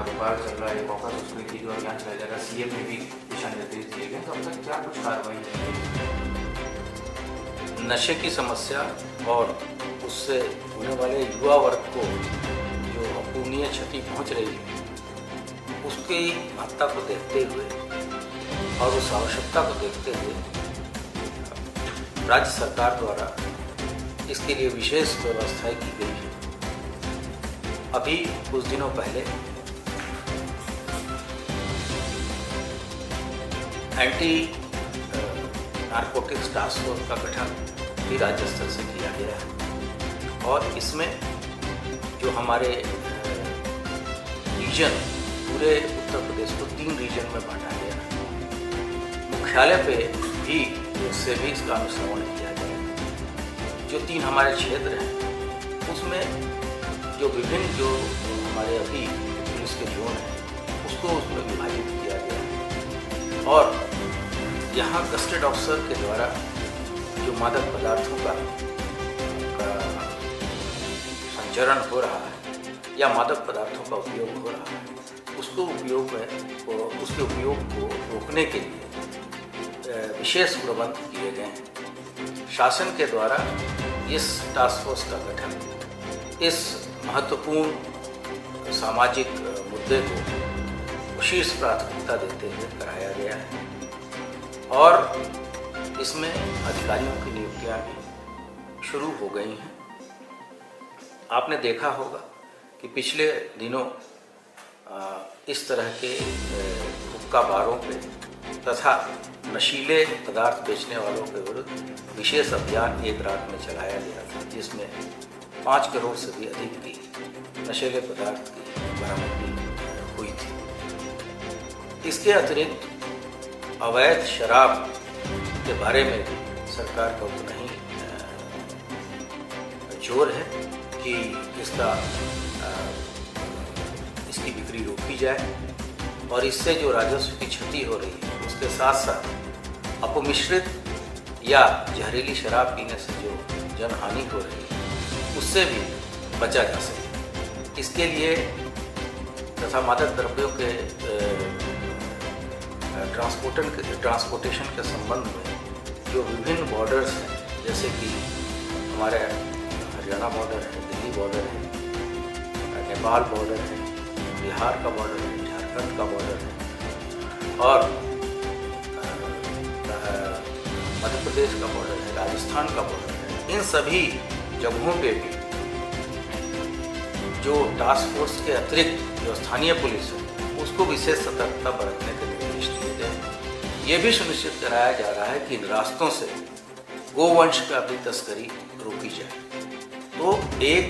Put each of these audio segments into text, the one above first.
विभाग चल रहा है, कॉकस उसमें की और यहाँ चला जाएगा, सीएम ने भी दिशा निर्देश दिए गए, तो अब तक क्या कुछ कार्रवाई है? नशे की समस्या और उससे होने वाले युवा वर्ग को जो अपूर्णीय क्षति पहुंच रही है, उसकी महत्ता को देखते हुए और उस आवश्यकता को देखते हुए राज्य सरकार द्वारा इसके लिए विशेष व्यवस्थाएं की गई है। अभी कुछ दिनों पहले एंटी नारकोटिक्स टास्क फोर्स का गठन भी राज्य स्तर से किया गया है और इसमें जो हमारे रीजन पूरे उत्तर प्रदेश को 3 रीजन में बांटा गया है। मुख्यालय पे भी उससे भी इसका अनुश्रवण किया जाएगा। जो 3 हमारे क्षेत्र हैं उसमें जो विभिन्न जो हमारे अभी पुलिस के जोन हैं उसको उसमें विभाजित किया गया है और यहाँ गस्टेड ऑफिसर के द्वारा जो मादक पदार्थों का संचरण हो रहा है या मादक पदार्थों का उपयोग हो रहा है उसके उपयोग को रोकने के लिए विशेष प्रबंध किए गए हैं। शासन के द्वारा इस टास्क फोर्स का गठन इस महत्वपूर्ण सामाजिक मुद्दे को विशेष प्राथमिकता देते हुए कराया गया है और इसमें अधिकारियों की नियुक्तियां भी शुरू हो गई हैं। आपने देखा होगा कि पिछले दिनों इस तरह के हुक्का बारों पे तथा नशीले पदार्थ बेचने वालों के विरुद्ध विशेष अभियान एक रात में चलाया गया था, जिसमें 5 करोड़ से भी अधिक की नशीले पदार्थ की बरामदगी हुई थी। इसके अतिरिक्त अवैध शराब के बारे में भी सरकार का उतना ही जोर है कि इसकी बिक्री रोकी जाए और इससे जो राजस्व की क्षति हो रही है उसके साथ साथ अपमिश्रित या जहरीली शराब पीने से जो जनहानि हो रही है उससे भी बचा जा सके। इसके लिए तथा मादक द्रव्यों के ट्रांसपोर्टेशन के संबंध में जो विभिन्न बॉर्डर्स हैं, जैसे कि हमारे हरियाणा बॉर्डर है, दिल्ली बॉर्डर है, नेपाल बॉर्डर है, बिहार का बॉर्डर है, झारखंड का बॉर्डर है और मध्य प्रदेश का बॉर्डर है, राजस्थान का बॉर्डर है। इन सभी जगहों पे भी जो टास्क फोर्स के अतिरिक्त जो स्थानीय पुलिस है उसको विशेष सतर्कता बरतने के निर्देश दिए गए हैं। ये भी सुनिश्चित कराया जा रहा है कि इन रास्तों से गोवंश का भी तस्करी रोकी जाए। तो एक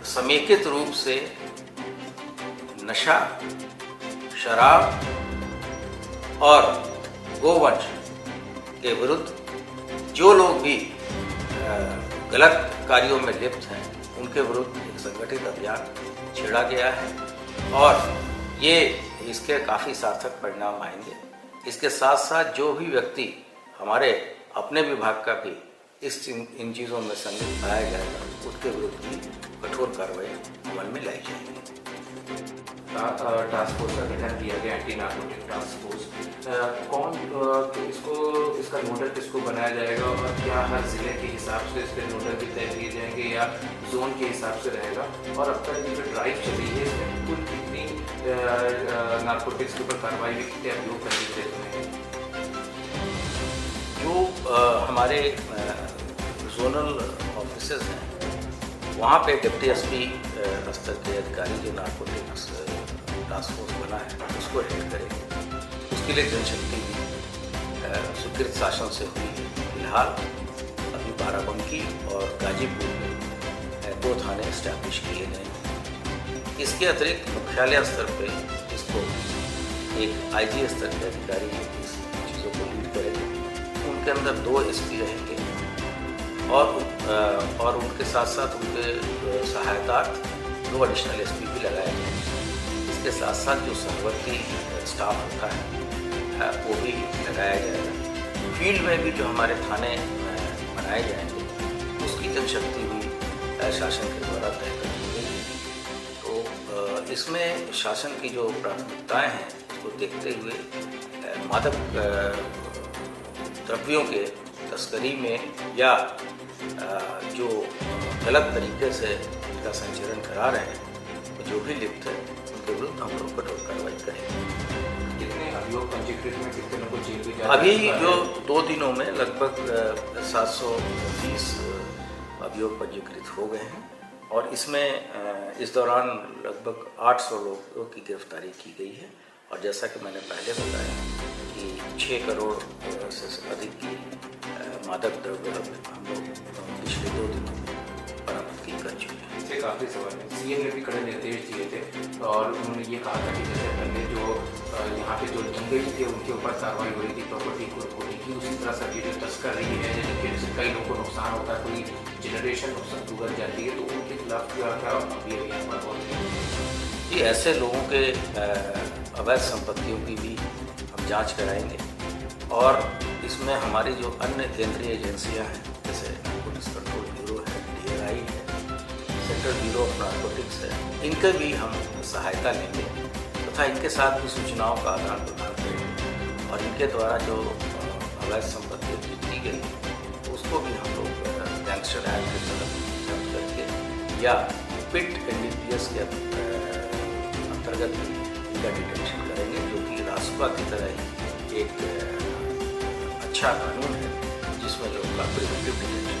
समेकित रूप से नशा, शराब और गोवंश के विरुद्ध जो लोग भी गलत कार्यों में लिप्त हैं उनके विरुद्ध एक संगठित अभियान छेड़ा गया है और ये इसके काफ़ी सार्थक परिणाम आएंगे। इसके साथ साथ जो भी व्यक्ति हमारे अपने विभाग का भी इन चीज़ों में संलिप्त पाया जाएगा उसके विरुद्ध भी कठोर कार्रवाई अमल में लाई जाएगी। टास्क फोर्स का गठन किया गया, एंटी नारकोटिक टास्क फोर्स, इसका नोडल किसको बनाया जाएगा और क्या हर जिले के हिसाब से इसके नोडल भी तय किए जाएंगे या जोन के हिसाब से रहेगा? और अब तक जो ड्राइव चली है इसमें कुल कितनी नारकोटिक्स के ऊपर कार्रवाई भी कितने अभियोग करने के लिए? जो हमारे जोनल ऑफिसेज हैं वहाँ पे डिप्टी एसपी स्तर के अधिकारी जो नारकोटिक्स टास्क फोर्स बना है उसको हेड करेंगे। उसके लिए जनशक्ति भी स्वीकृत शासन से हुई है। फिलहाल अभी बाराबंकी और गाजीपुर में 2 थाने इस्टेब्लिश किए गए हैं। इसके अतिरिक्त मुख्यालय स्तर पे इसको एक आईजी स्तर के अधिकारी इस चीज़ों को लीड करेंगे। उनके अंदर 2 एसपी रहेंगे और उनके साथ साथ उनके सहायतार्थ 2 एडिशनल एसपी भी लगाए जाएंगे। इसके साथ साथ जो सहवर्ती स्टाफ होता है वो भी लगाया जाएगा। फील्ड में भी जो हमारे थाने बनाए जाएंगे उसकी जनशक्ति भी शासन के द्वारा तय कर दी गई है। तो इसमें शासन की जो प्राथमिकताएं हैं उसको देखते हुए मादक द्रव्यों के तस्करी में या जो गलत तरीके से इसका संचरण करा रहे हैं, तो जो भी लिप्त है उनके विरुद्ध हम लोग कठोर कार्रवाई करेंगे। कितने अभियोग पंजीकृत में कितने लोगों को जेल भी जा अभी जो 2 दिनों में लगभग 720 अभियोग पंजीकृत हो गए हैं और इसमें इस दौरान लगभग 800 लोगों की गिरफ्तारी की गई है। और जैसा कि मैंने पहले बताया कि 6 करोड़ से अधिक की मादक द्रव्य हम लोग पिछले 2 दिनों में बरामद कर चुके हैं। इससे काफ़ी सवाल है। सीएम ने भी कड़े निर्देश दिए थे और उन्होंने ये कहा था कि जैसे पहले जो यहाँ पे जो दंगई थे उनके ऊपर कार्रवाई हो रही थी प्रॉपर्टी को की, उसी तरह से जो तस्कर रही है जिनके वजह से कई लोगों को नुकसान होता है, कोई जनरेशन नुकसान गुजर जाती है, तो उनके खिलाफ क्या क्या अभी अभियान पर बहुत जी ऐसे लोगों के अवैध संपत्तियों की भी हम जांच कराएंगे और इसमें हमारी जो अन्य केंद्रीय एजेंसियां हैं जैसे पुलिस कंट्रोल ब्यूरो है, DRI है, सेंट्रल ब्यूरो ऑफ नारकोटिक्स है, इनके भी हम सहायता लेंगे तथा इनके साथ भी सूचनाओं का आदान प्रदान करेंगे और इनके द्वारा जो अवैध संपत्ति की गई उसको भी हम लोग गैंगस्टर एक्ट के तहत जब्त करके या पिट NDPS के अंतर्गत इनका डिटेंशन करेंगे, जो कि रासुका की तरह ही एक अच्छा कानून है जिसमें लोग का प्रिवेंटिव डिटेंशन